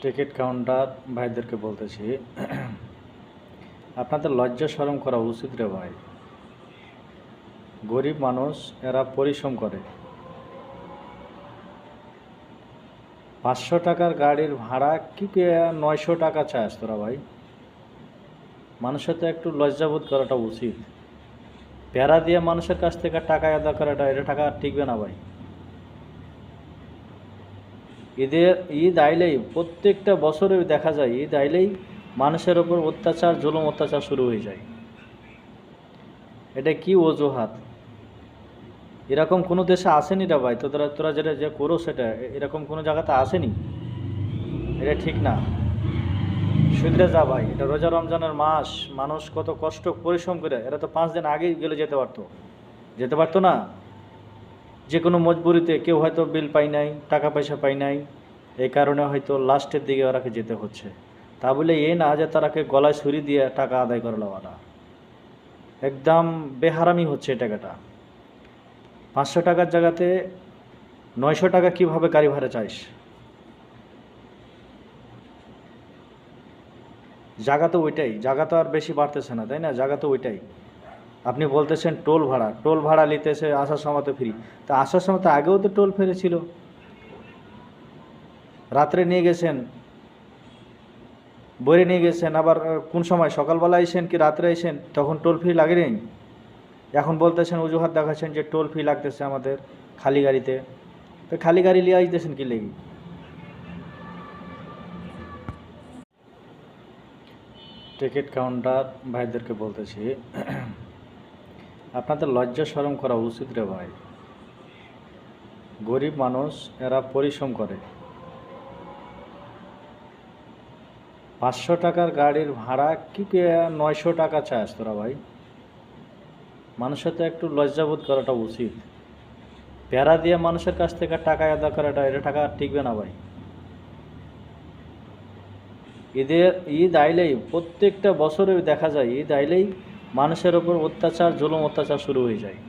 Ticket counter ভাইদেরকে বলতেছি, আপনাদের লজ্জা শরম করা উচিত রে ভাই। গরিব মানুষ, এরা পরিশ্রম করে। 500 টাকার গাড়ির ভাড়া কি 900 টাকা চাস তোরা ভাই? মানুষের তো একটু লজ্জাবোধ করাটা উচিত। প্যারা দিয়ে মানুষের কাছ থেকে টাকা আদায় করাটা, এটা টাকা টিকবে না ভাই। ঈদ আইলেই, প্রত্যেকটা বছরে দেখা যায়, ঈদ আইলেই মানুষের ওপর অত্যাচার, জুলুম অত্যাচার শুরু হয়ে যায়। এটা কি অজুহাত? এরকম কোনো দেশে আসেনি রে ভাই। তোরা যেটা যে করো সেটা এরকম কোনো জায়গাতে আসেনি। এটা ঠিক না। শুধরে যা ভাই। এটা রোজা রমজানের মাস, মানুষ কত কষ্ট পরিশ্রম করে, এরা তো 5 দিন আগেই গেলে যেতে পারতো না। যে কোনো মজবুরিতে কেউ হয়তো বিল পাই নাই, টাকা পয়সা পাই নাই, এই কারণে হয়তো লাস্টের দিকে ওরাকে যেতে হচ্ছে। তা বলে এই না যে তারাকে গলায় ছুরি দিয়ে টাকা আদায় করে লওয়াটা একদম বেহারামি হচ্ছে। এই টাকাটা 500 টাকার জায়গাতে 900 টাকা কিভাবে গাড়ি ভাড়া চাইস? জায়গা তো ওইটাই, জায়গা তো আর বেশি বাড়তেছে না, তাই না? জায়গা তো ওইটাই। আপনি বলতেছেন টোল ভাড়া নিতেছে আসার সময় তো ফ্রি। তা আসার সময় তো আগেও তো টোল ফেরে ছিল। রাত্রে নিয়ে গেছেন, বইরে নিয়ে গেছেন, আবার কোন সময় সকালবেলা আইসেন কি রাত্রে আইসেন, তখন টোল ফি লাগে নেই। এখন বলতেছেন, অজুহাত দেখাচ্ছেন যে টোল ফি লাগতেছে আমাদের খালি গাড়িতে। তো খালি গাড়ি নিয়ে আসতেছেন কি লেগে? টিকিট কাউন্টার ভাইদেরকে বলতেছি, আপনাদের লজ্জা শরম করা উচিত রে ভাই। গরিব মানুষ, এরা পরিশ্রম করে। 500 টাকার গাড়ির ভাড়া কি 900 টাকা চাস তোরা ভাই? মানুষের তো একটু লজ্জাবোধ করাটা উচিত। প্যারা দিয়ে মানুষের কাছ থেকে টাকা আদায় করাটা, এটা টাকা টিকবে না ভাই। ঈদ আইলেই, প্রত্যেকটা বছরে দেখা যায়, ঈদ আইলেই মানুষের ওপর অত্যাচার, জুলুম অত্যাচার শুরু হয়ে যায়।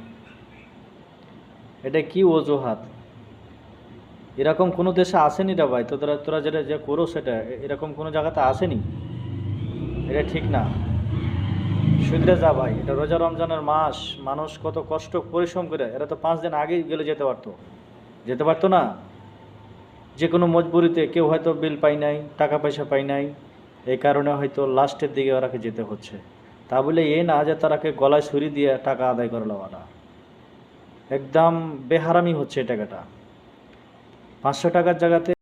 এটা কি অজুহাত? এরকম কোনো দেশে আসেনি রে ভাই। তোরা যেটা যে করো সেটা এরকম কোনো জায়গাতে আসেনি। এটা ঠিক না। শুধরে যা ভাই। এটা রোজা রমজানের মাস, মানুষ কত কষ্ট পরিশ্রম করে, এরা তো 5 দিন আগেই গেলে যেতে পারতো না। যে কোনো মজবুরিতে কেউ হয়তো বিল পাই নাই, টাকা পয়সা পাই নাই, এই কারণে হয়তো লাস্টের দিকে ওরাকে যেতে হচ্ছে। তা বলে এই না যে তারাকে গলায় ছুরি দিয়ে টাকা আদায় করে লওয়াটা একদম বেহারামি হচ্ছে। এই টাকাটা 500 টাকার জায়গাতে